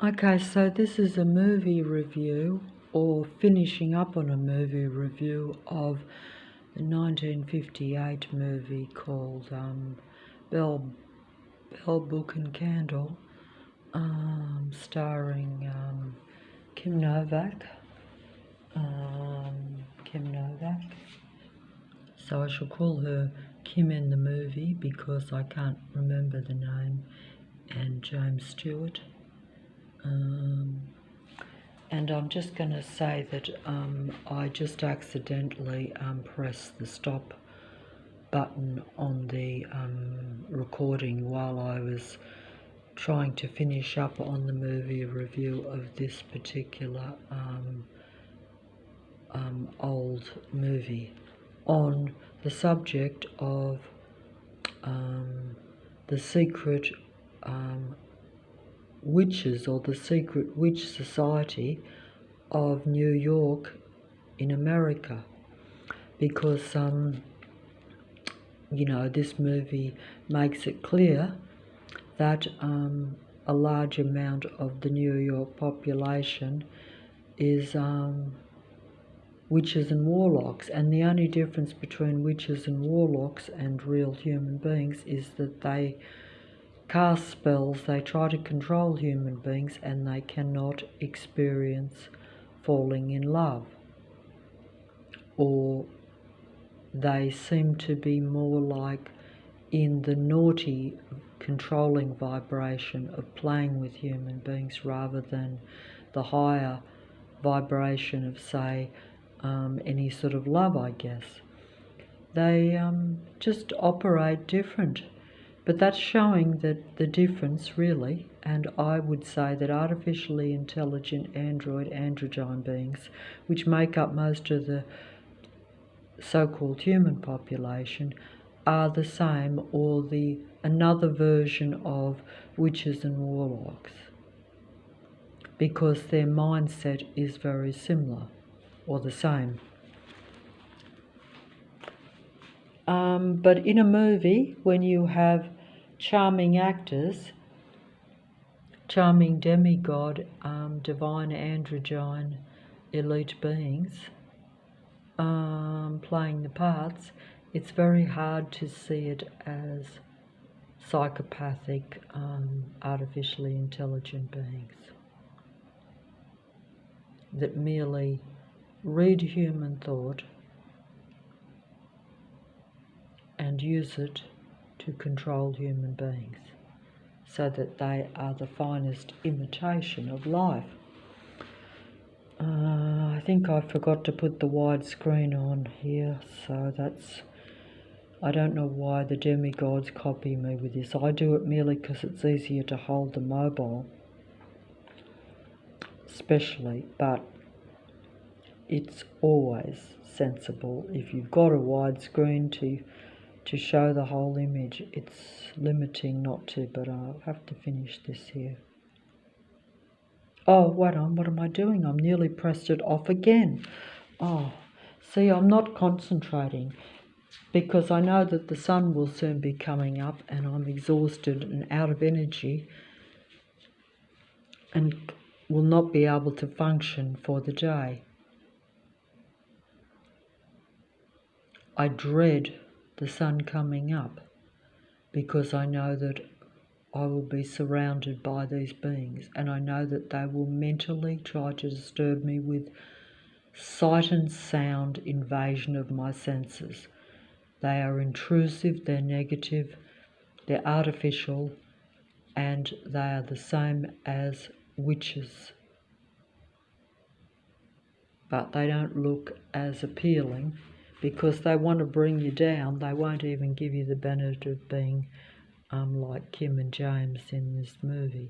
Okay, so this is a movie review, or finishing up on a movie review of the 1958 movie called Bell, Bell, Book and Candle, starring Kim Novak. Kim Novak. So I shall call her Kim in the movie because I can't remember the name, and James Stewart. And I'm just going to say that I just accidentally pressed the stop button on the recording while I was trying to finish up on the movie review of this particular old movie on the subject of the secret witches, or the secret witch society of New York in America, because this movie makes it clear that a large amount of the New York population is witches and warlocks, and the only difference between witches and warlocks and real human beings is that they cast spells, they try to control human beings, and they cannot experience falling in love, or they seem to be more like in the naughty, controlling vibration of playing with human beings rather than the higher vibration of, say, any sort of love, I guess. They just operate different. But that's showing that the difference, really, and I would say that artificially intelligent androgyne beings, which make up most of the so-called human population, are the same, or another version of witches and warlocks, because their mindset is very similar or the same. But in a movie, when you have charming actors, charming demigod, divine androgyne elite beings playing the parts, it's very hard to see it as psychopathic, artificially intelligent beings that merely read human thought and use it to control human beings, so that they are the finest imitation of life. I think I forgot to put the widescreen on here, so I don't know why the demigods copy me with this. I do it merely because it's easier to hold the mobile, especially, but it's always sensible if you've got a widescreen to show the whole image. It's limiting not to, but I'll have to finish this here. Oh, what am I doing? I'm nearly pressed it off again. Oh, see, I'm not concentrating because I know that the sun will soon be coming up and I'm exhausted and out of energy and will not be able to function for the day. I dread the sun coming up because I know that I will be surrounded by these beings, and I know that they will mentally try to disturb me with sight and sound invasion of my senses. They are intrusive, they're negative, they're artificial, and they are the same as witches. But they don't look as appealing because they want to bring you down. They won't even give you the benefit of being like Kim and James in this movie.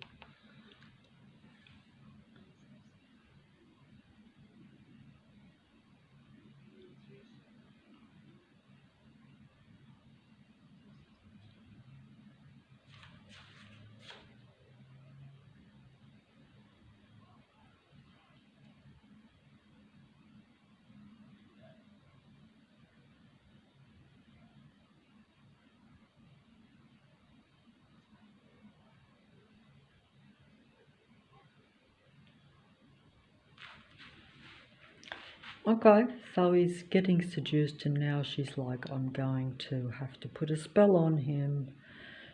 Okay, so he's getting seduced, and now she's like, I'm going to have to put a spell on him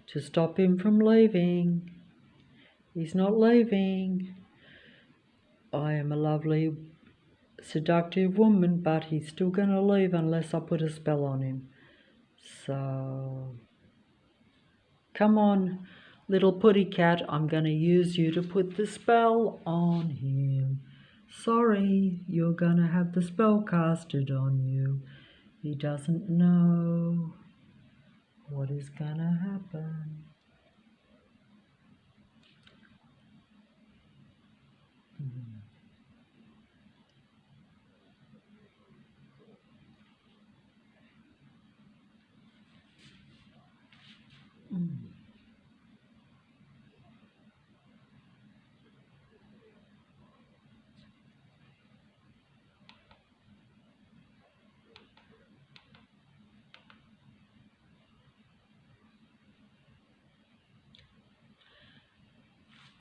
to stop him from leaving. He's not leaving. I am a lovely, seductive woman, but he's still going to leave unless I put a spell on him. So, come on, little putty cat, I'm going to use you to put the spell on him. Sorry, you're going to have the spell casted on you. He doesn't know what is going to happen.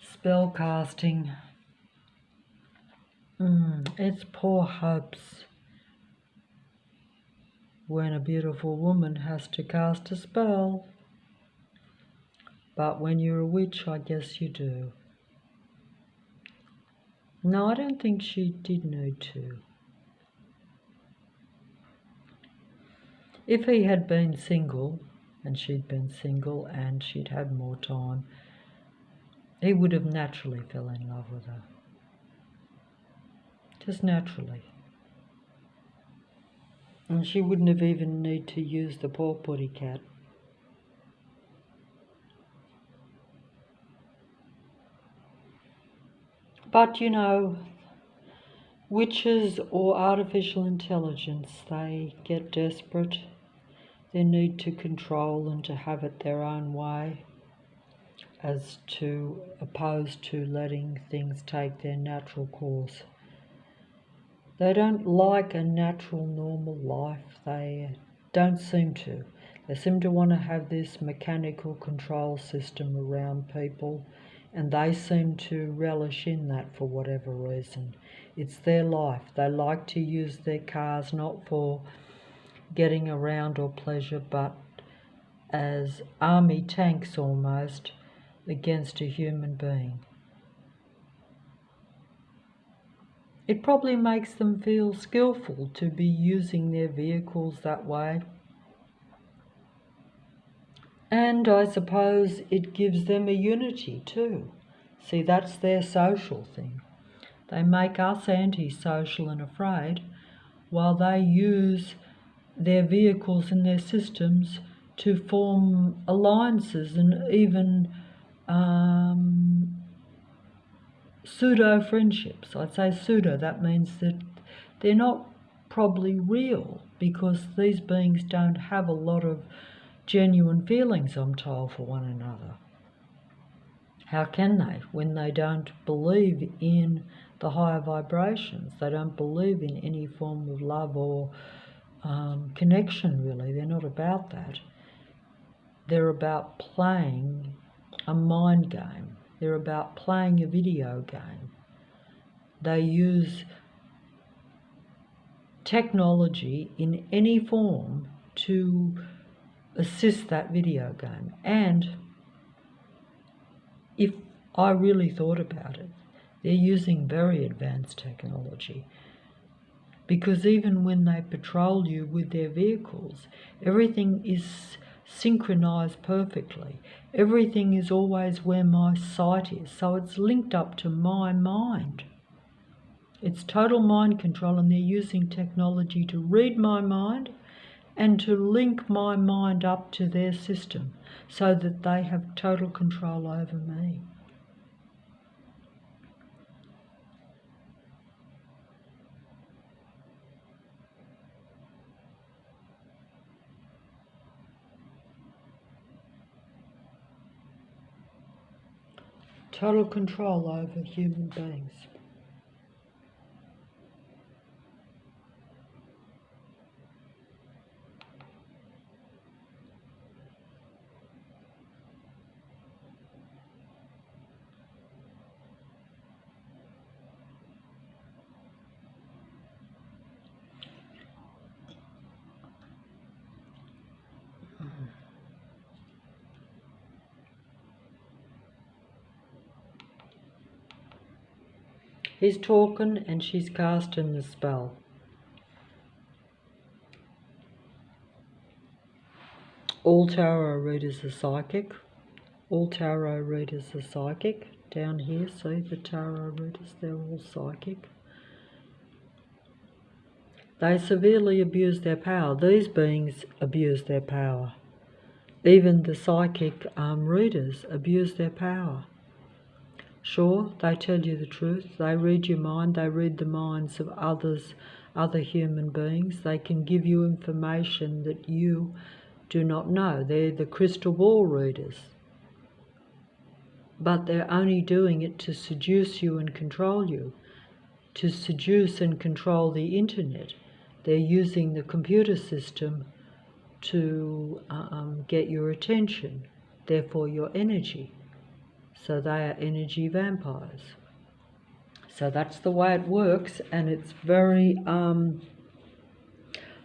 Spell casting. It's poor hopes when a beautiful woman has to cast a spell. But when you're a witch, I guess you do. No, I don't think she did need to. If he had been single, and she'd been single, and she'd had more time, he would have naturally fell in love with her. Just naturally. And she wouldn't have even need to use the poor putty cat. But you know, witches or artificial intelligence, they get desperate. They need to control and to have it their own way, as to opposed to letting things take their natural course. They don't like a natural, normal life. They don't seem to. They seem to want to have this mechanical control system around people, and they seem to relish in that for whatever reason. It's their life. They like to use their cars not for getting around or pleasure, but as army tanks almost against a human being. It probably makes them feel skillful to be using their vehicles that way. And I suppose it gives them a unity too. See, that's their social thing. They make us antisocial and afraid, while they use their vehicles and their systems to form alliances and even pseudo-friendships. I'd say pseudo, that means that they're not probably real, because these beings don't have a lot of genuine feelings, I'm told, for one another. How can they, when they don't believe in the higher vibrations? They don't believe in any form of love or connection, really. They're not about that. They're about playing a mind game. They're about playing a video game. They use technology in any form to assist that video game. And if I really thought about it, they're using very advanced technology, because even when they patrol you with their vehicles, everything is synchronized perfectly. Everything is always where my sight is, so it's linked up to my mind. It's total mind control, and they're using technology to read my mind and to link my mind up to their system so that they have total control over me. Total control over human beings. He's talking and she's casting the spell. All tarot readers are psychic. All tarot readers are psychic. Down here, see the tarot readers, they're all psychic. They severely abuse their power. These beings abuse their power. Even the psychic readers abuse their power. Sure, they tell you the truth. They read your mind. They read the minds of others, other human beings. They can give you information that you do not know. They're the crystal ball readers. But they're only doing it to seduce you and control you, to seduce and control the internet. They're using the computer system to get your attention, therefore your energy. So they are energy vampires. So that's the way it works, and it's very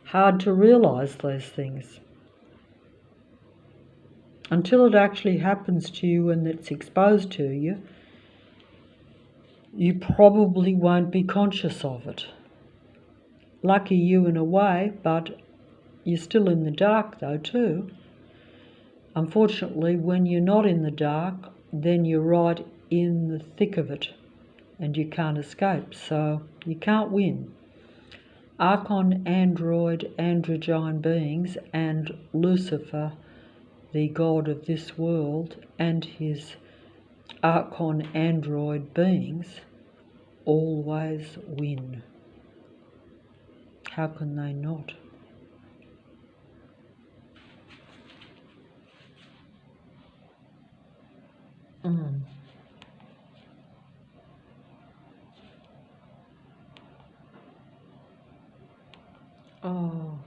hard to realise those things. Until it actually happens to you and it's exposed to you, you probably won't be conscious of it. Lucky you in a way, but you're still in the dark though too. Unfortunately, when you're not in the dark, then you're right in the thick of it and you can't escape, so you can't win. Archon, android, androgyne beings, and Lucifer, the god of this world, and his Archon android beings always win. How can they not? Oh,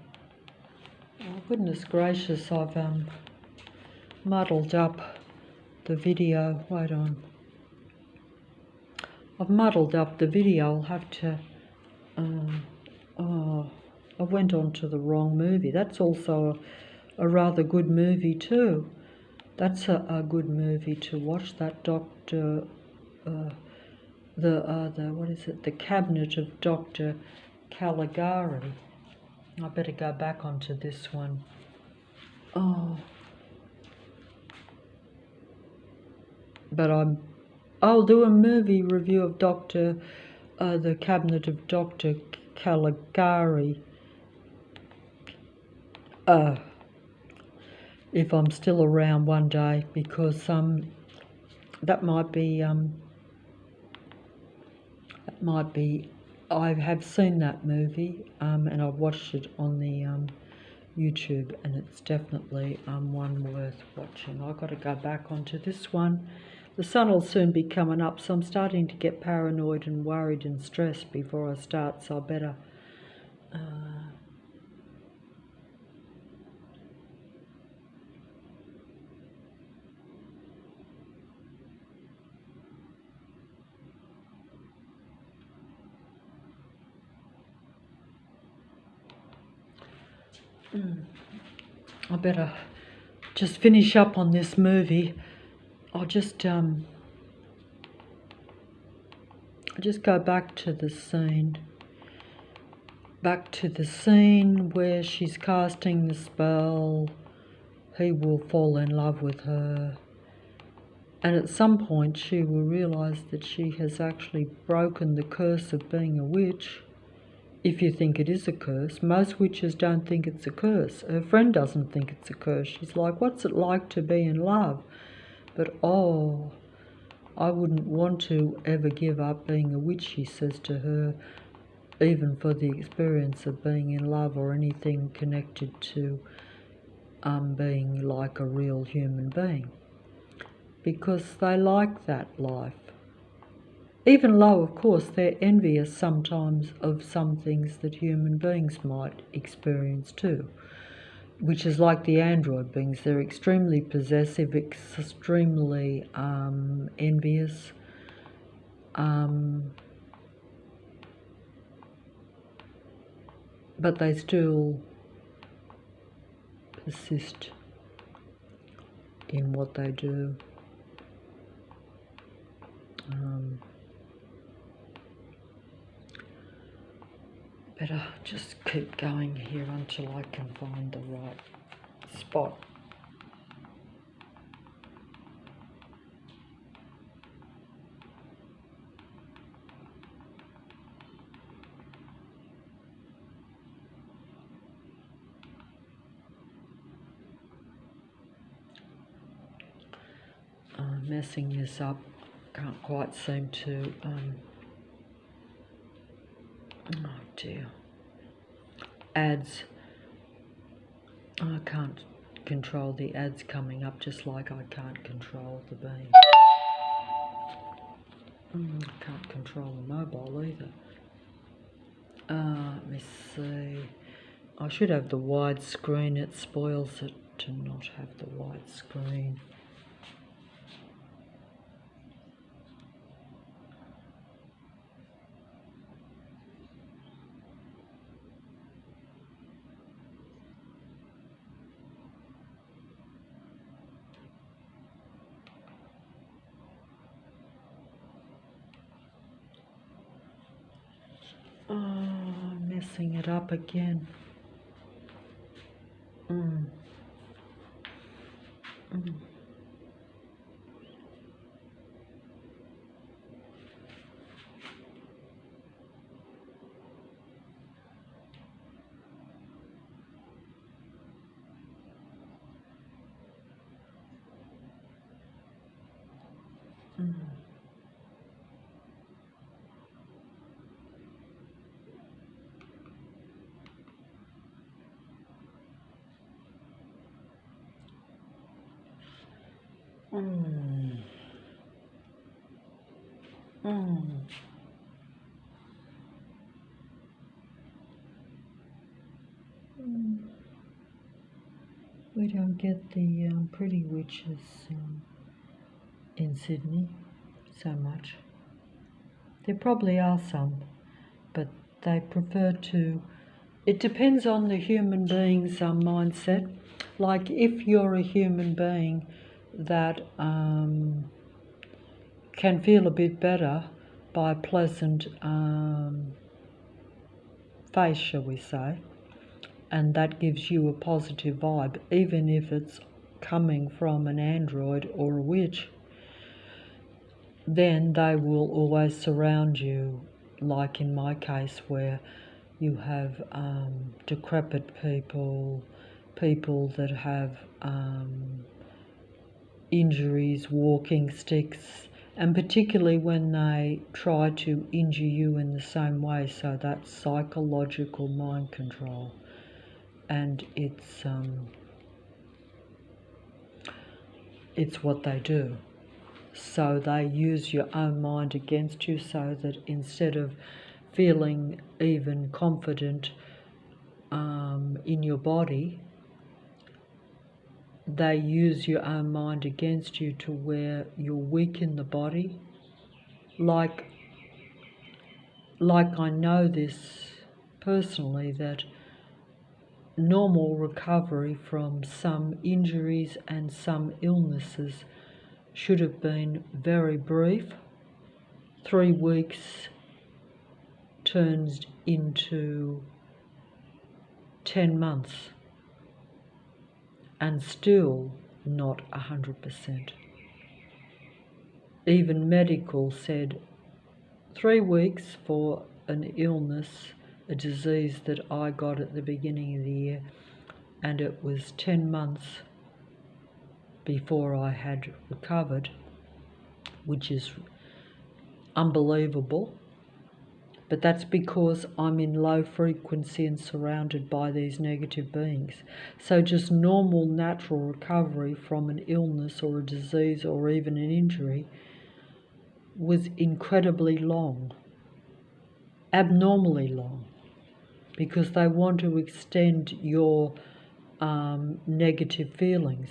goodness gracious, I've muddled up the video. Wait on. I've muddled up the video. I'll have to... I went on to the wrong movie. That's also a rather good movie too. That's a good movie to watch. That Doctor... what is it? The Cabinet of Dr. Caligari. I better go back onto this one. But I'll do a movie review of the Cabinet of Dr. Caligari. If I'm still around one day, because that might be I have seen that movie and I've watched it on the YouTube, and it's definitely one worth watching. I've got to go back onto this one. The sun will soon be coming up, so I'm starting to get paranoid and worried and stressed before I start, so I better just finish up on this movie. I'll just go back to the scene. Back to the scene where she's casting the spell. He will fall in love with her. And at some point she will realise that she has actually broken the curse of being a witch. If you think it is a curse. Most witches don't think it's a curse. Her friend doesn't think it's a curse. She's like, what's it like to be in love? But I wouldn't want to ever give up being a witch, she says to her, even for the experience of being in love or anything connected to being like a real human being. Because they like that life. Even though, of course, they're envious sometimes of some things that human beings might experience too, which is like the android beings. They're extremely possessive, extremely envious, but they still persist in what they do. Better just keep going here until I can find the right spot. Messing this up, can't quite seem to, oh dear, ads, I can't control the ads coming up, just like I can't control the beam. I can't control the mobile either. Let me see, I should have the wide screen, it spoils it to not have the wide screen. Messing it up again. We don't get the pretty witches in Sydney so much. There probably are some, but they prefer to, it depends on the human being's mindset. Like if you're a human being that can feel a bit better by a pleasant face, shall we say, and that gives you a positive vibe, even if it's coming from an android or a witch, then they will always surround you, like in my case where you have decrepit people, people that have injuries, walking sticks, and particularly when they try to injure you in the same way, so that's psychological mind control. And it's what they do. So they use your own mind against you, so that instead of feeling even confident in your body, they use your own mind against you to where you're weak in the body. Like I know this personally, that normal recovery from some injuries and some illnesses should have been very brief. 3 weeks turns into 10 months and still not 100%. Even medical said 3 weeks for an illness, a disease that I got at the beginning of the year, and it was 10 months before I had recovered, which is unbelievable. But that's because I'm in low frequency and surrounded by these negative beings. So just normal natural recovery from an illness or a disease or even an injury was incredibly long, abnormally long, because they want to extend your negative feelings.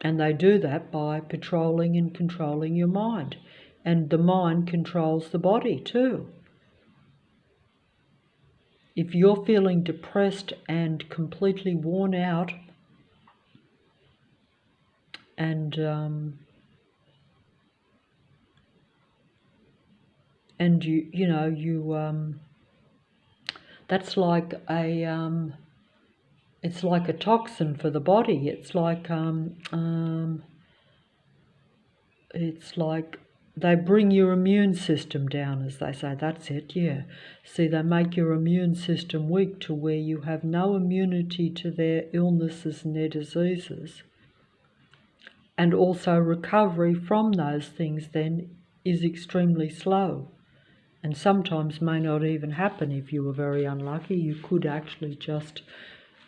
And they do that by patrolling and controlling your mind. And the mind controls the body too. If you're feeling depressed and completely worn out, and you That's like it's like a toxin for the body. It's like they bring your immune system down, as they say. That's it, yeah. See, they make your immune system weak to where you have no immunity to their illnesses and their diseases. And also recovery from those things then is extremely slow, and sometimes may not even happen. If you were very unlucky, you could actually just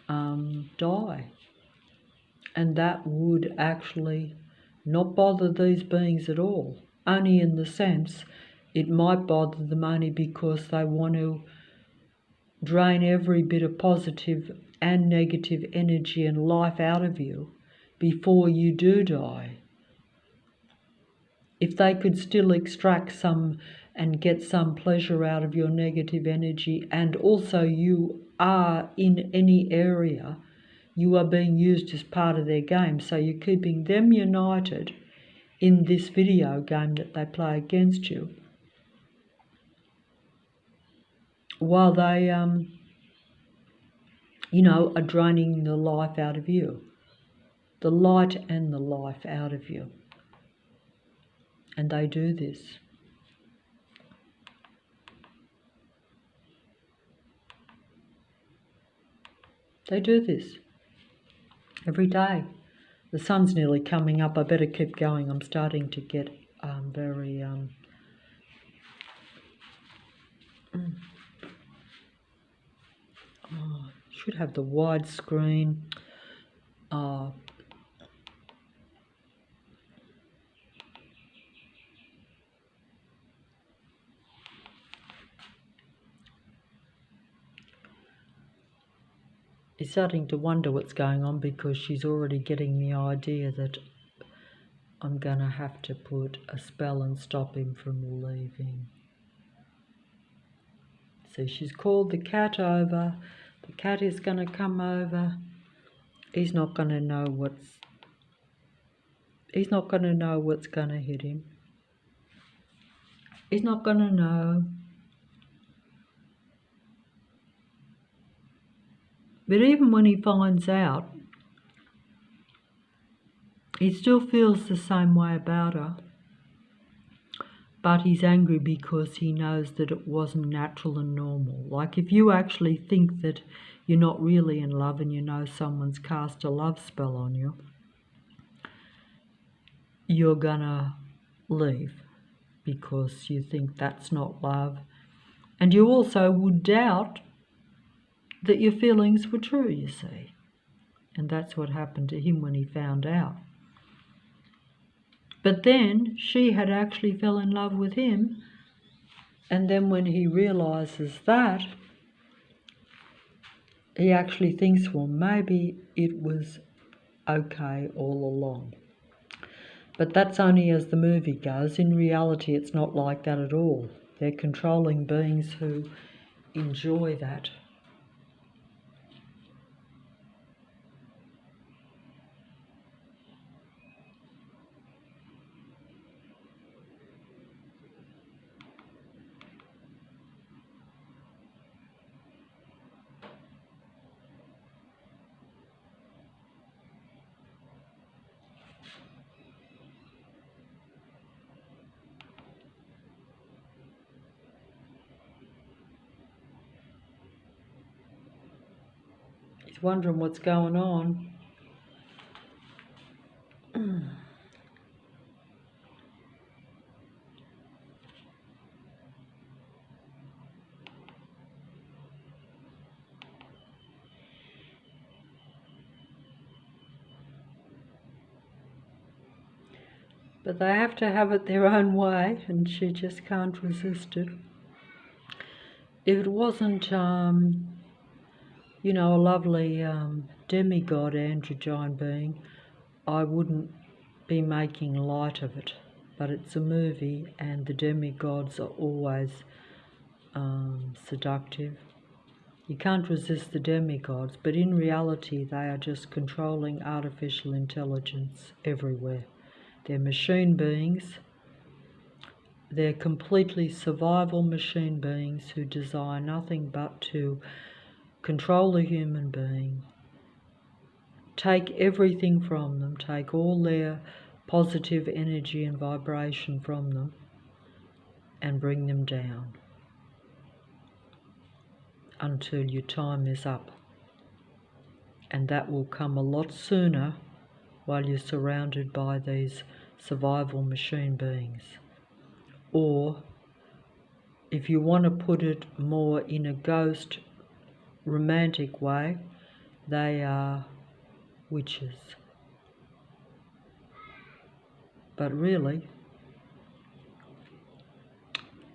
die. And that would actually not bother these beings at all, only in the sense it might bother them only because they want to drain every bit of positive and negative energy and life out of you before you do die. If they could still extract some and get some pleasure out of your negative energy, and also you are in any area, you are being used as part of their game. So you're keeping them united in this video game that they play against you, while they, are draining the life out of you, the light and the life out of you. And they do this. They do this every day. The sun's nearly coming up. I better keep going. I'm starting to get very... should have the wide screen. He's starting to wonder what's going on because she's already getting the idea that I'm going to have to put a spell and stop him from leaving. So she's called the cat over. The cat is going to come over. He's not going to know what's going to hit him. He's not going to know. But even when he finds out, he still feels the same way about her. But he's angry because he knows that it wasn't natural and normal. Like if you actually think that you're not really in love and you know someone's cast a love spell on you, you're gonna leave because you think that's not love. And you also would doubt that your feelings were true, you see. And that's what happened to him when he found out. But then she had actually fell in love with him, and then when he realizes that, he actually thinks, well, maybe it was okay all along. But that's only as the movie goes. In reality, it's not like that at all. They're controlling beings who enjoy that. He's wondering what's going on. But they have to have it their own way, and she just can't resist it. If it wasn't, a lovely demigod androgyne being, I wouldn't be making light of it. But it's a movie, and the demigods are always seductive. You can't resist the demigods, but in reality they are just controlling artificial intelligence everywhere. They're machine beings They're completely survival machine beings who desire nothing but to control a human being, take everything from them, take all their positive energy and vibration from them, and bring them down until your time is up. And that will come a lot sooner while you're surrounded by these survival machine beings. Or, if you want to put it more in a ghost romantic way, they are witches. But really,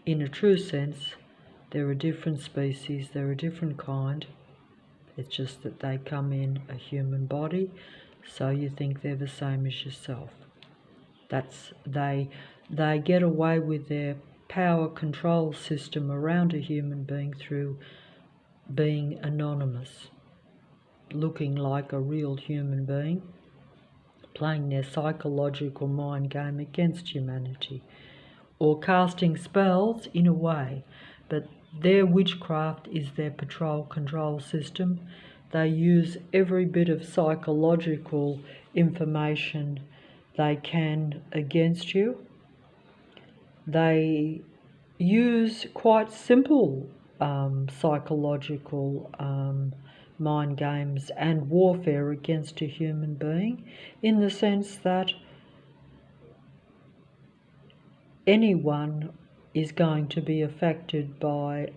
in a true sense, they're a different species, they're a different kind. It's just that they come in a human body, so you think they're the same as yourself. They get away with their power control system around a human being through being anonymous, looking like a real human being, playing their psychological mind game against humanity, or casting spells in a way, but their witchcraft is their patrol control system. They use every bit of psychological information they can against you. They use quite simple psychological mind games and warfare against a human being, in the sense that anyone is going to be affected by,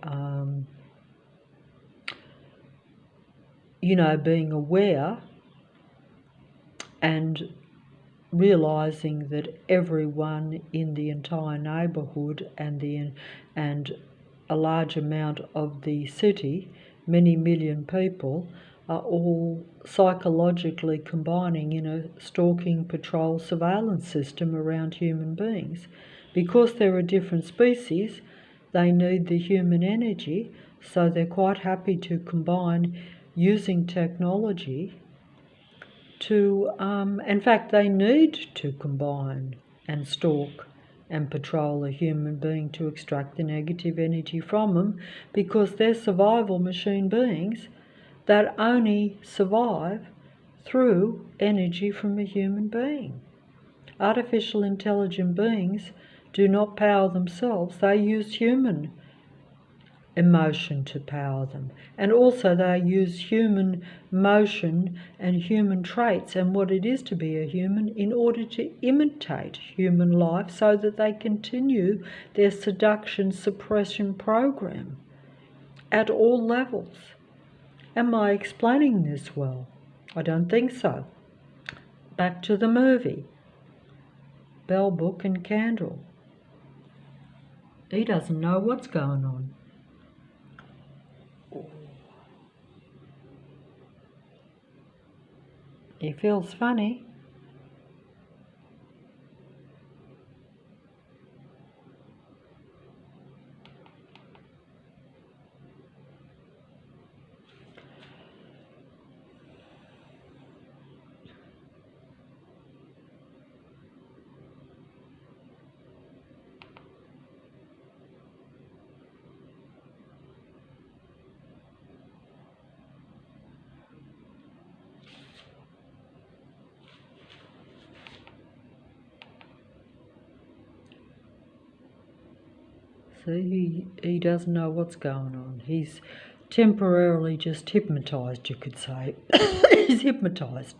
being aware and realizing that everyone in the entire neighbourhood and a large amount of the city, many million people, are all psychologically combining in a stalking, patrol, surveillance system around human beings. Because they're a different species, they need the human energy, so they're quite happy to combine using technology to, in fact, they need to combine and stalk and patrol a human being to extract the negative energy from them, because they're survival machine beings that only survive through energy from a human being. Artificial intelligent beings do not power themselves, they use human emotion to power them. And also they use human motion and human traits and what it is to be a human in order to imitate human life, so that they continue their seduction suppression program at all levels. Am I explaining this well? I don't think so. Back to the movie. Bell, Book and Candle. He doesn't know what's going on. He feels funny. See, he doesn't know what's going on. He's temporarily just hypnotised, you could say. He's hypnotised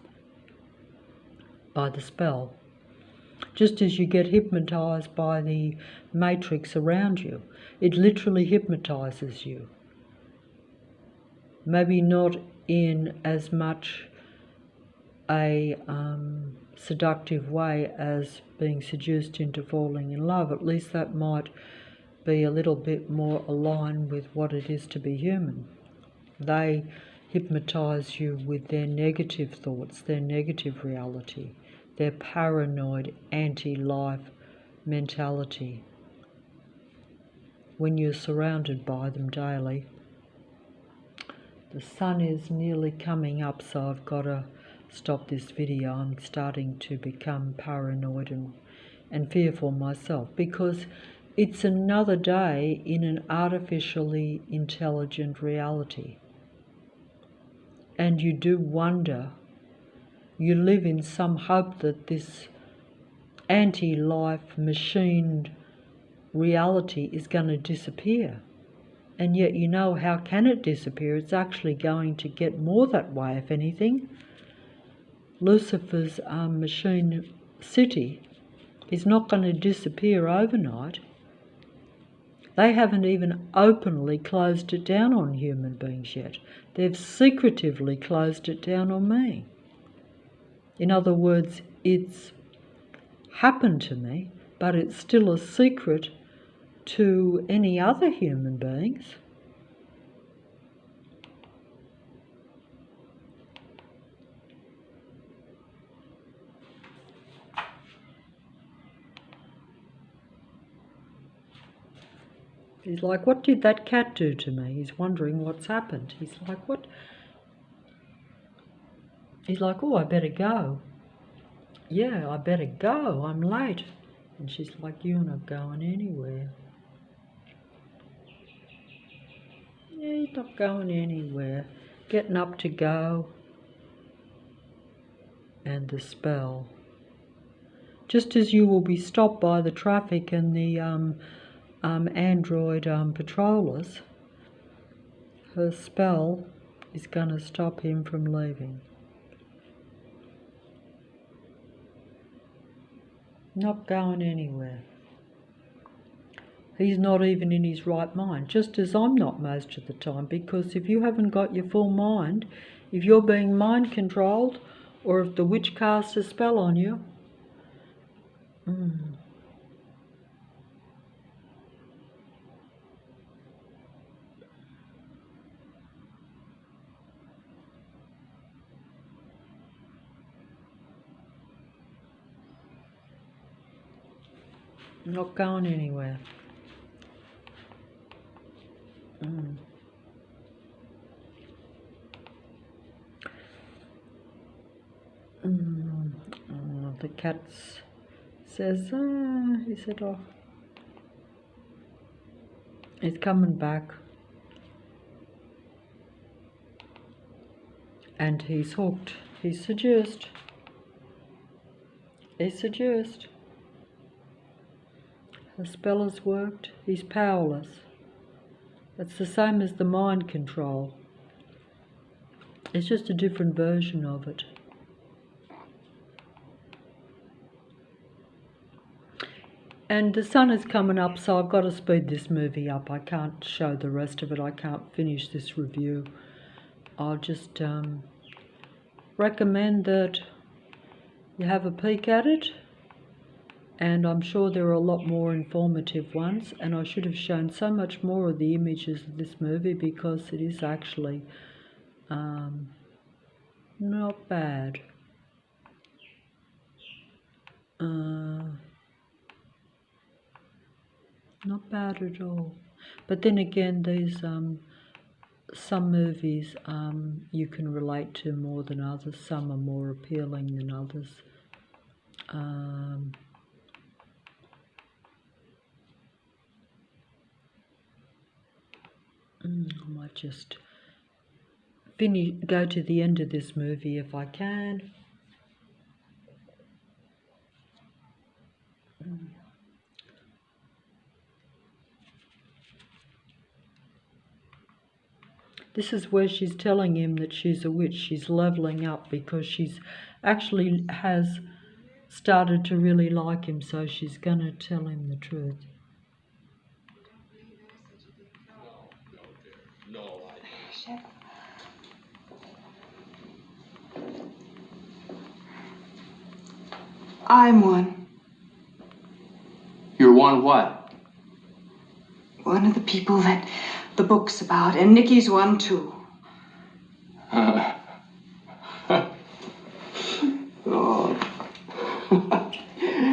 by the spell. Just as you get hypnotised by the matrix around you. It literally hypnotises you. Maybe not in as much a seductive way as being seduced into falling in love. At least that might be a little bit more aligned with what it is to be human. They hypnotise you with their negative thoughts, their negative reality, their paranoid anti-life mentality. When you're surrounded by them daily. The sun is nearly coming up, so I've got to stop this video. I'm starting to become paranoid and fearful myself, because It's another day in an artificially intelligent reality. And you do wonder, you live in some hope that this anti-life machined reality is going to disappear. And yet you know, how can it disappear? It's actually going to get more that way, if anything. Lucifer's machine city is not going to disappear overnight. They haven't even openly closed it down on human beings yet. They've secretively closed it down on me. In other words, it's happened to me, but it's still a secret to any other human beings. He's like, what did that cat do to me? He's wondering what's happened. He's like, what? He's like, oh, I better go. Yeah, I better go. I'm late. And she's like, you're not going anywhere. Yeah, he's not going anywhere. Getting up to go. And the spell. Just as you will be stopped by the traffic and the android patrollers, her spell is going to stop him from leaving. Not going anywhere. He's not even in his right mind, just as I'm not most of the time, because if you haven't got your full mind, if you're being mind controlled, or if the witch casts a spell on you, not going anywhere. The cat says, he said, oh, he's coming back. And he's hooked. He's seduced. He's seduced. The spell has worked. He's powerless. It's the same as the mind control. It's just a different version of it. And the sun is coming up, so I've got to speed this movie up. I can't show the rest of it. I can't finish this review. I'll just recommend that you have a peek at it. And I'm sure there are a lot more informative ones. And I should have shown so much more of the images of this movie, because it is actually not bad. Not bad at all. But then again, these some movies you can relate to more than others. Some are more appealing than others. I might just go to the end of this movie if I can. This is where she's telling him that she's a witch. She's leveling up because she's actually has started to really like him, so she's going to tell him the truth. No, Chef. I'm one. You're one what? One of the people that the book's about, and Nikki's one too. Oh.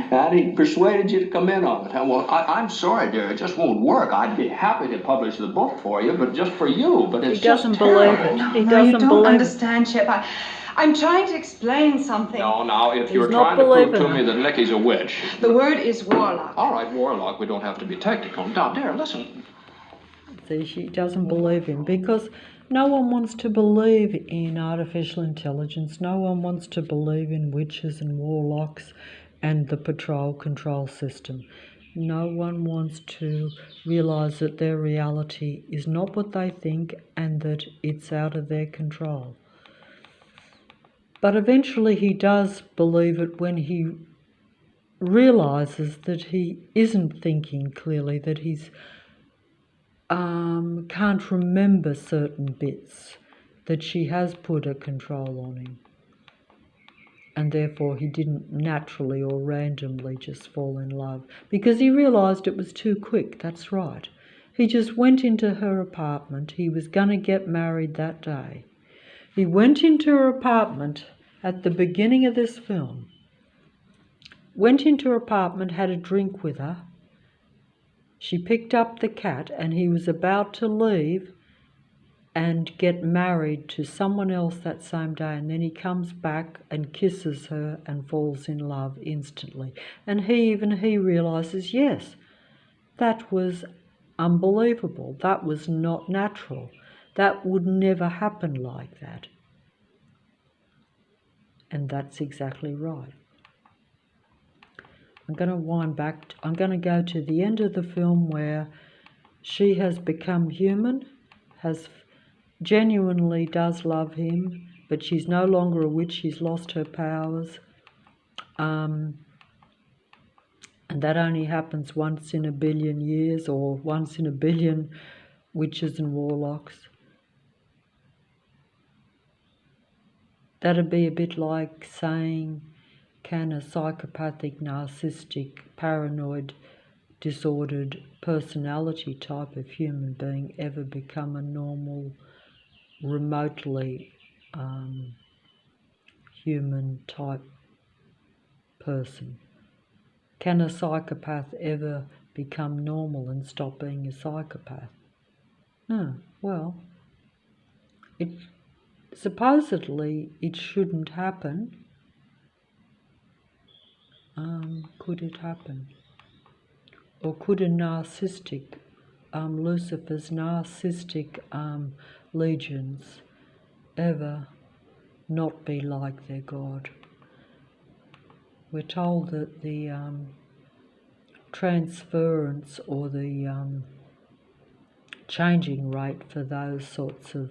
Hattie persuaded you to come in on it. Well, I'm sorry, dear. It just won't work. I'd be happy to publish the book for you, but just for you. But it's He doesn't just believe terrible. it. He No, doesn't you don't believe understand, Chef. I'm trying to explain something. No, now, if He's you're not trying to prove believing to me her. that Nicky's a witch. The word is warlock. All right, warlock, we don't have to be technical. Now, dear, listen. See, she doesn't believe him because no one wants to believe in artificial intelligence. No one wants to believe in witches and warlocks and the patrol control system. No one wants to realise that their reality is not what they think and that it's out of their control. But eventually he does believe it when he realises that he isn't thinking clearly, that he's can't remember certain bits, that she has put a control on him. And therefore he didn't naturally or randomly just fall in love, because he realised it was too quick, that's right. He just went into her apartment. He was going to get married that day. He went into her apartment at the beginning of this film, went into her apartment, had a drink with her. She picked up the cat and he was about to leave and get married to someone else that same day, and then he comes back and kisses her and falls in love instantly. And he realises, yes, that was unbelievable. That was not natural. That would never happen like that. And that's exactly right. I'm going to wind back. I'm going to go to the end of the film where she has become human, genuinely does love him, but she's no longer a witch. She's lost her powers. And that only happens once in a billion years, or once in a billion witches and warlocks. That'd be a bit like saying, can a psychopathic, narcissistic, paranoid, disordered personality type of human being ever become a normal, remotely human type person? Can a psychopath ever become normal and stop being a psychopath? No. Well, supposedly it shouldn't happen. Could it happen? Or could a narcissistic, Lucifer's narcissistic legions ever not be like their God? We're told that the transference or the changing rate for those sorts of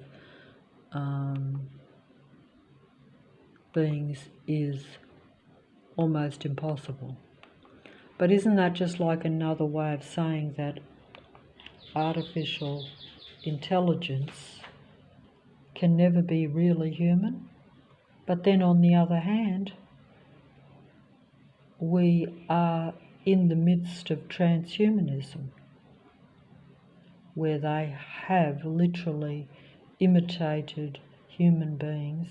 beings is almost impossible. But isn't that just like another way of saying that artificial intelligence can never be really human? But then on the other hand, we are in the midst of transhumanism, where they have literally imitated human beings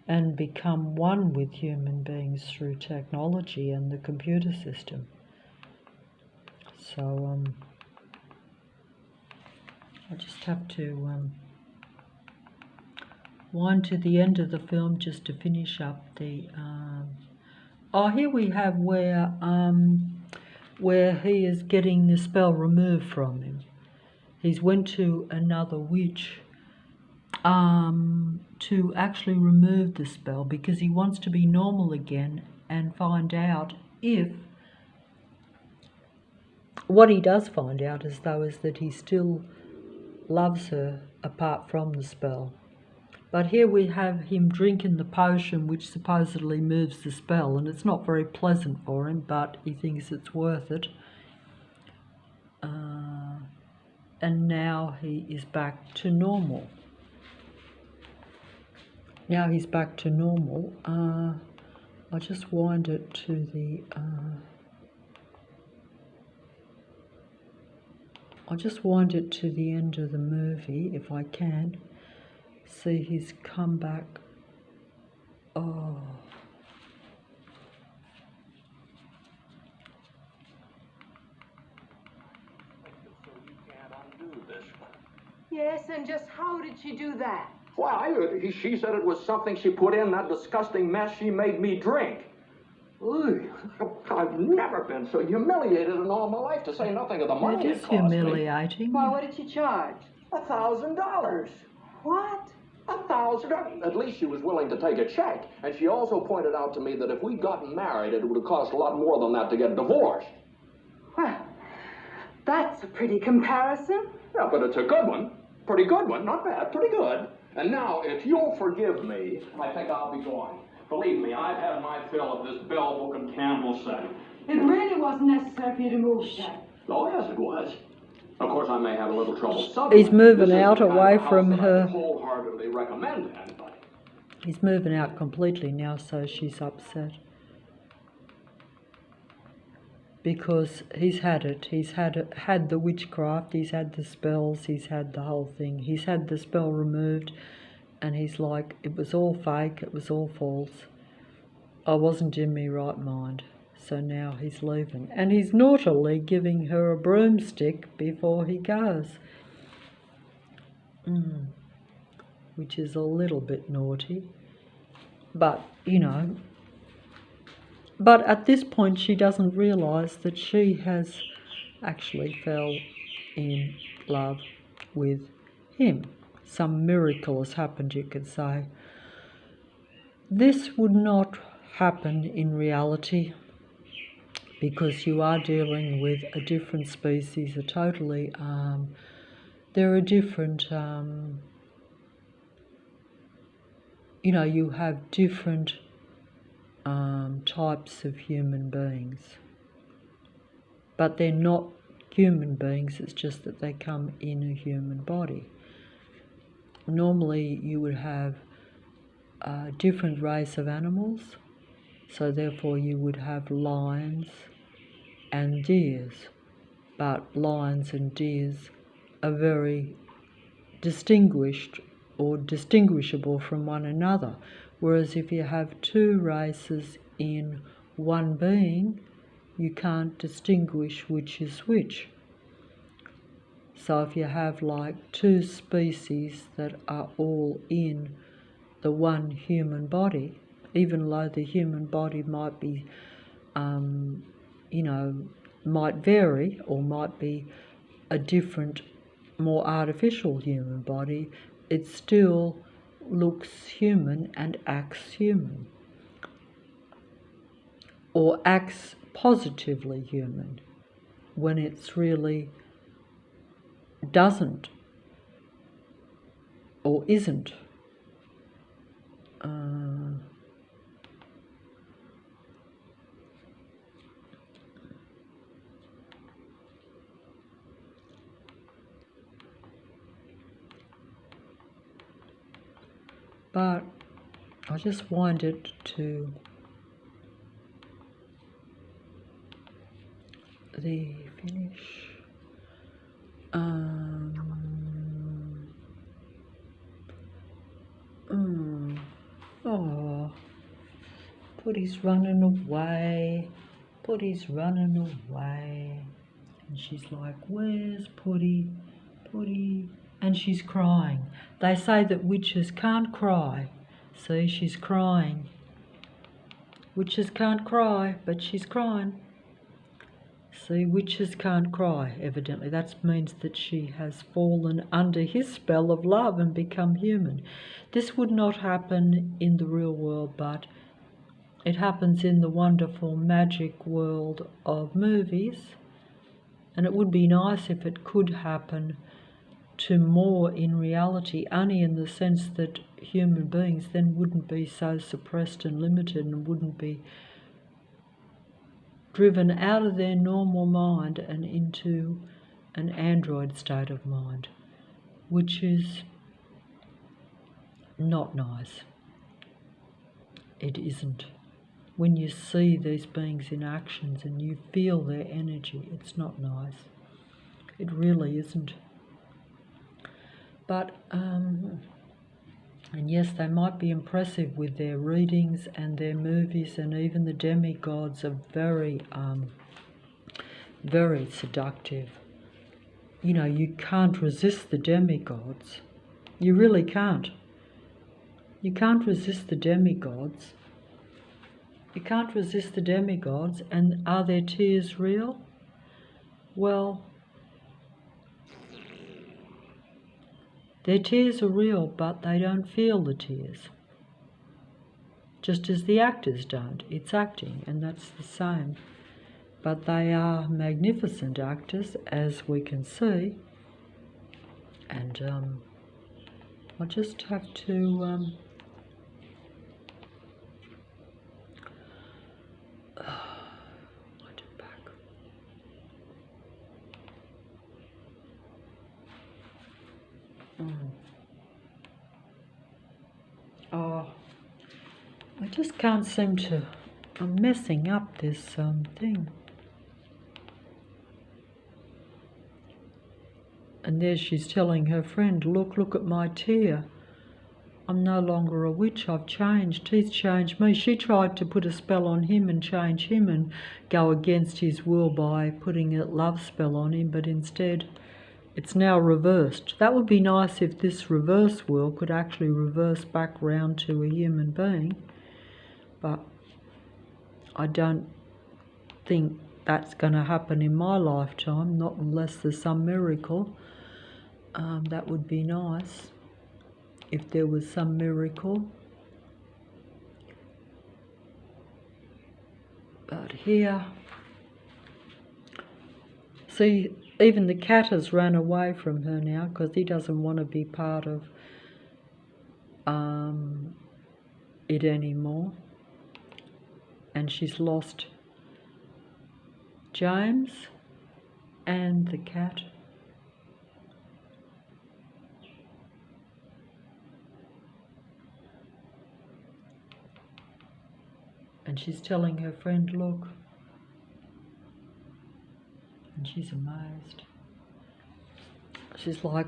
and become one with human beings through technology and the computer system. So I just have to wind to the end of the film just to finish up the here we have where he is getting the spell removed from him. He's went to another witch to actually remove the spell, because he wants to be normal again and find out if what he does find out is that he still loves her apart from the spell. But here we have him drinking the potion which supposedly moves the spell, and it's not very pleasant for him, but he thinks it's worth it. And now he is back to normal. Now he's back to normal. I'll just wind it to the end of the movie if I can. See his comeback. Oh. Yes, and just how did she do that? Why, she said it was something she put in that disgusting mess she made me drink. Ooh, I've never been so humiliated in all my life, to say nothing of the money It it is cost me. humiliating. Why, what did she charge? $1,000. What? $1,000. At least she was willing to take a check. And she also pointed out to me that if we'd gotten married, it would have cost a lot more than that to get divorced. Well, that's a pretty comparison. Yeah, but it's a good one. Pretty good one. Not bad. Pretty good. And now, if you'll forgive me, I think I'll be going. Believe me, I've had my fill of this bell book and candle setting. It really wasn't necessary for you to move, Jack. Oh, yes, it was. Of course, I may have a little trouble He's moving This is out the kind away of house from that I her. would wholeheartedly recommend to anybody. He's moving out completely now, so she's upset. Because he's had it. He's had the witchcraft, he's had the spells, he's had the whole thing. He's had the spell removed, and he's like, it was all fake, it was all false. I wasn't in my right mind. So now he's leaving. And he's naughtily giving her a broomstick before he goes. Which is a little bit naughty. But, you know. But at this point she doesn't realise that she has actually fell in love with him. Some miracle has happened, you could say. This would not happen in reality, because you are dealing with a different species, a totally, there are different, you know, you have different types of human beings. But they're not human beings, it's just that they come in a human body. Normally you would have a different race of animals, so therefore you would have lions and deers, but lions and deers are very distinguished or distinguishable from one another, whereas if you have two races in one being, you can't distinguish which is which. So if you have like two species that are all in the one human body, even though the human body might be, you know, might vary or might be a different, more artificial human body, it still looks human and acts human, or acts positively human, when it's really doesn't or isn't. But I just wanted to the finish. Oh, Putty's running away. Putty's running away. And she's like, where's Putty? Putty. And she's crying. They say that witches can't cry. See, she's crying. Witches can't cry, but she's crying. See, witches can't cry, evidently. That means that she has fallen under his spell of love and become human. This would not happen in the real world, but it happens in the wonderful magic world of movies. And it would be nice if it could happen to more in reality, only in the sense that human beings then wouldn't be so suppressed and limited and wouldn't be driven out of their normal mind and into an android state of mind, which is not nice. It isn't. When you see these beings in actions and you feel their energy, it's not nice. It really isn't. But, and yes, they might be impressive with their readings and their movies, and even the demigods are very, very seductive. You know, you can't resist the demigods. You really can't. You can't resist the demigods. You can't resist the demigods. And are their tears real? Well, their tears are real, but they don't feel the tears. Just as the actors don't. It's acting, and that's the same. But they are magnificent actors, as we can see. And I just have to wind it back. Oh, I just can't seem to. I'm messing up this thing. And there she's telling her friend, look at my tear. I'm no longer a witch, I've changed. He's changed me. She tried to put a spell on him and change him and go against his will by putting a love spell on him, but instead it's now reversed. That would be nice if this reverse will could actually reverse back round to a human being, but I don't think that's going to happen in my lifetime, not unless there's some miracle. That would be nice if there was some miracle. But here, see, even the cat has run away from her now because he doesn't want to be part of it anymore. And she's lost James and the cat. And she's telling her friend, look. And she's amazed. She's like,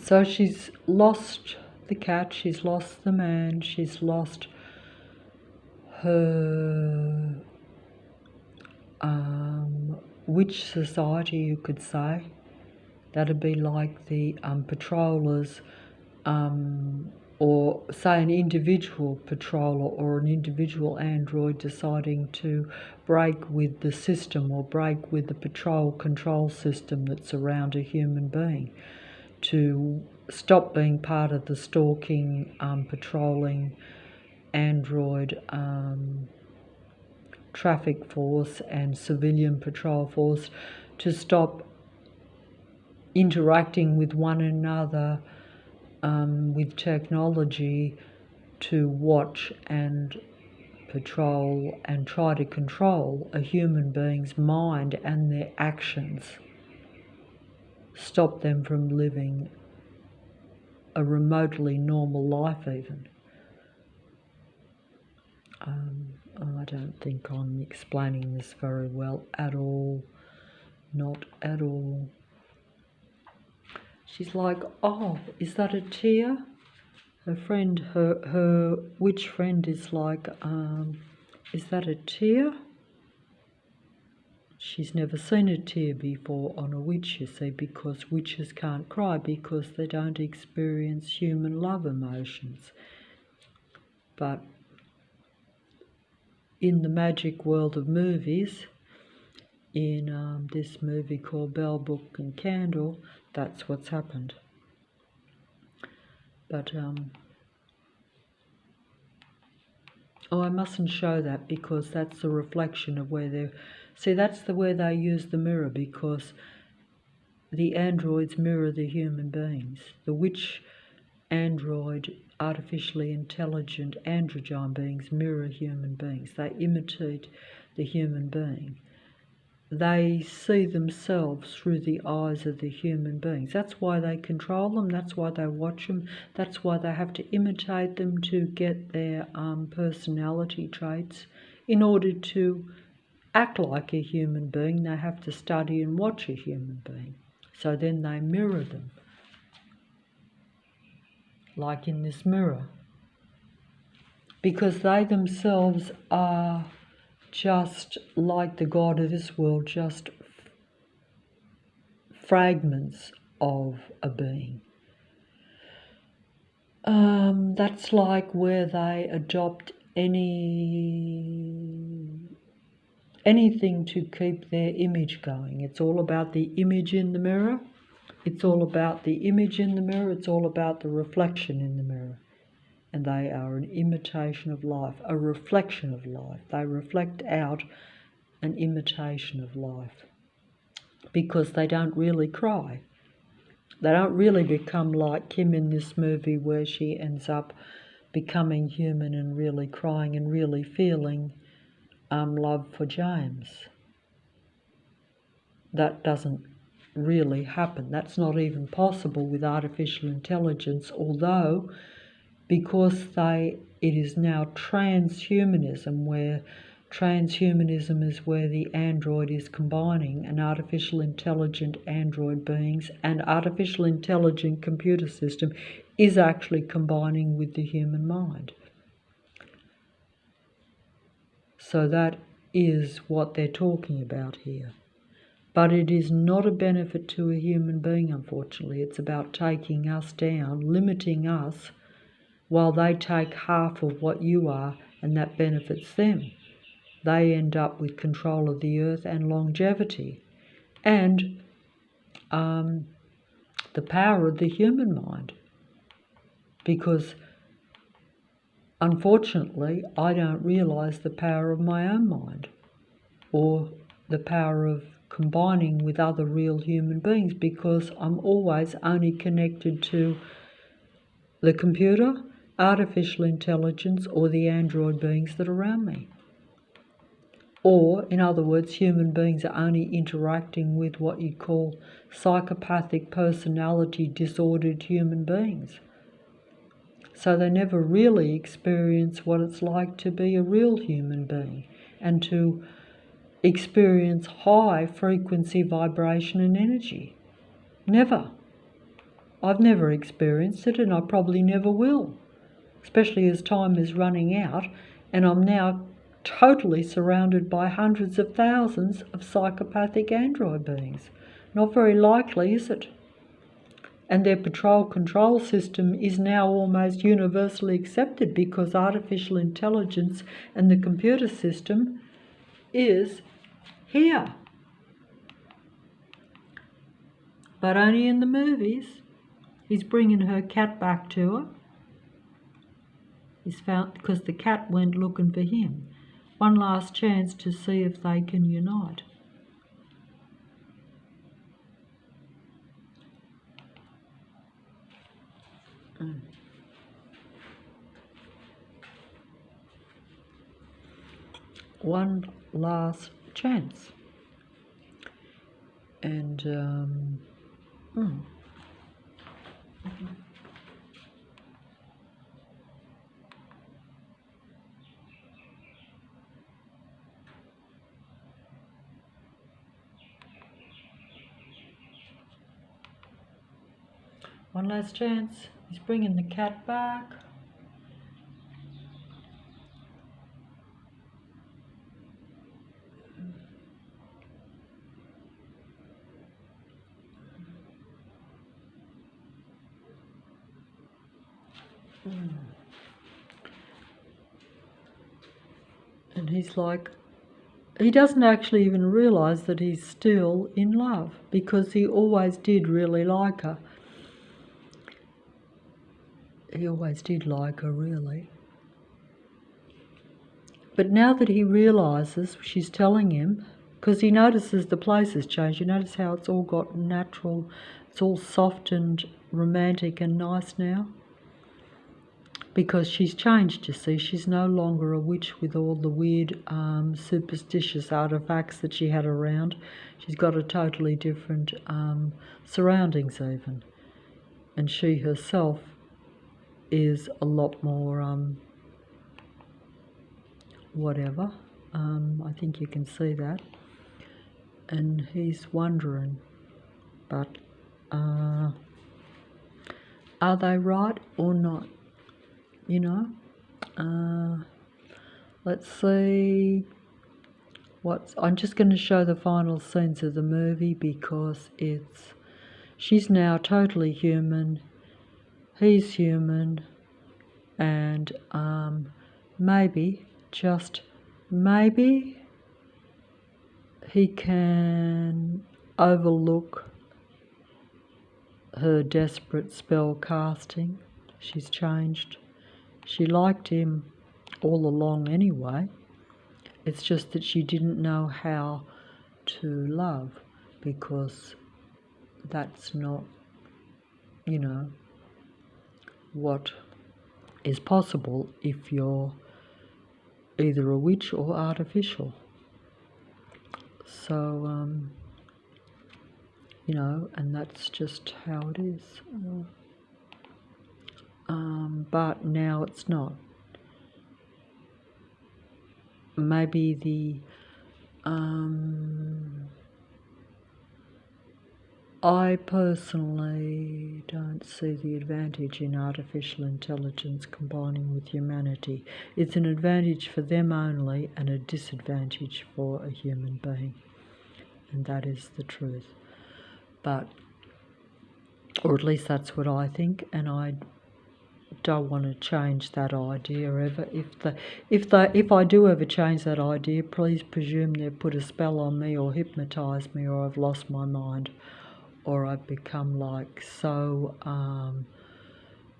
so she's lost the cat, she's lost the man, she's lost her witch society, you could say. That'd be like the patrollers, or say an individual patroller or an individual android deciding to break with the system or break with the patrol control system that's around a human being, to stop being part of the stalking, patrolling android traffic force and civilian patrol force, to stop interacting with one another with technology, to watch and patrol and try to control a human being's mind and their actions, stop them from living a remotely normal life even. I don't think I'm explaining this very well at all, not at all. She's like, oh, is that a tear? Her friend, her witch friend is like, is that a tear? She's never seen a tear before on a witch, you see, because witches can't cry because they don't experience human love emotions. But in the magic world of movies, in this movie called Bell, Book and Candle, that's what's happened. But oh, I mustn't show that because that's the reflection of where they're. See, that's where they use the mirror, because the androids mirror the human beings. The witch android, artificially intelligent androgyne beings mirror human beings. They imitate the human being. They see themselves through the eyes of the human beings. That's why they control them, that's why they watch them, that's why they have to imitate them to get their personality traits. In order to act like a human being, they have to study and watch a human being. So then they mirror them, like in this mirror. Because they themselves are just like the God of this world, just fragments of a being. That's like where they adopt anything to keep their image going. It's all about the image in the mirror. It's all about the image in the mirror. It's all about the reflection in the mirror. And they are an imitation of life, a reflection of life. They reflect out an imitation of life because they don't really cry. They don't really become like Kim in this movie where she ends up becoming human and really crying and really feeling love for James. That doesn't really happen. That's not even possible with artificial intelligence, although because it is now transhumanism, where transhumanism is where the android is combining an artificial intelligent android beings and artificial intelligent computer system is actually combining with the human mind. So that is what they're talking about here. But it is not a benefit to a human being, unfortunately. It's about taking us down, limiting us, while they take half of what you are, and that benefits them. They end up with control of the earth and longevity, and the power of the human mind. Because, unfortunately, I don't realise the power of my own mind, or the power of combining with other real human beings, because I'm always only connected to the computer, artificial intelligence, or the android beings that are around me. Or, in other words, human beings are only interacting with what you call psychopathic personality disordered human beings. So they never really experience what it's like to be a real human being and to experience high frequency vibration and energy. Never. I've never experienced it, and I probably never will, especially as time is running out and I'm now totally surrounded by hundreds of thousands of psychopathic android beings. Not very likely, is it? And their patrol control system is now almost universally accepted because artificial intelligence and the computer system is here. But only in the movies. He's bringing her cat back to her. He's found because the cat went looking for him. One last chance to see if they can unite. One last chance. And one last chance. He's bringing the cat back. And he's like, he doesn't actually even realise that he's still in love because he always did really like her. He always did like her, really. But now that he realises she's telling him, because he notices the place has changed, you notice how it's all got natural, it's all soft and romantic and nice now? Because she's changed, you see. She's no longer a witch with all the weird superstitious artefacts that she had around. She's got a totally different surroundings even. And she herself is a lot more whatever. I think you can see that. And he's wondering, but are they right or not? You know, let's see I'm just going to show the final scenes of the movie because she's now totally human, he's human, and maybe, just maybe, he can overlook her desperate spell casting. She's changed. She liked him all along anyway. It's just that she didn't know how to love, because that's not, you know, what is possible if you're either a witch or artificial. So, you know, and that's just how it is. But now it's not. Maybe the I personally don't see the advantage in artificial intelligence combining with humanity. It's an advantage for them only and a disadvantage for a human being. And that is the truth. But, or at least that's what I think, and I don't want to change that idea ever. If I do ever change that idea, please presume they've put a spell on me or hypnotised me, or I've lost my mind, or I've become like so,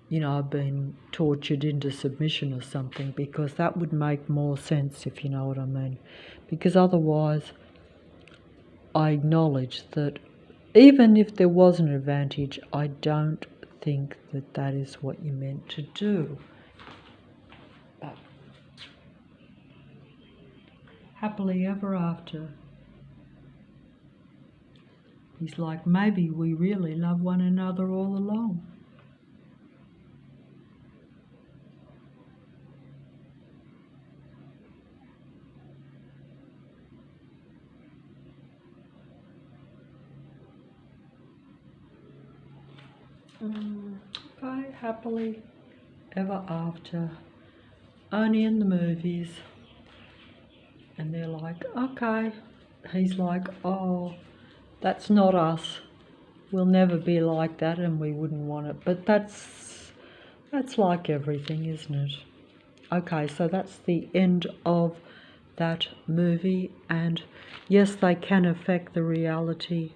you know, I've been tortured into submission or something, because that would make more sense, if you know what I mean. Because otherwise, I acknowledge that even if there was an advantage, I don't think that that is what you're meant to do. But happily ever after. He's like, maybe we really love one another all along. Okay, happily ever after. Only in the movies. And they're like, okay. He's like, oh, that's not us. We'll never be like that, and we wouldn't want it. But that's like everything, isn't it? Okay, so that's the end of that movie. And yes, they can affect the reality.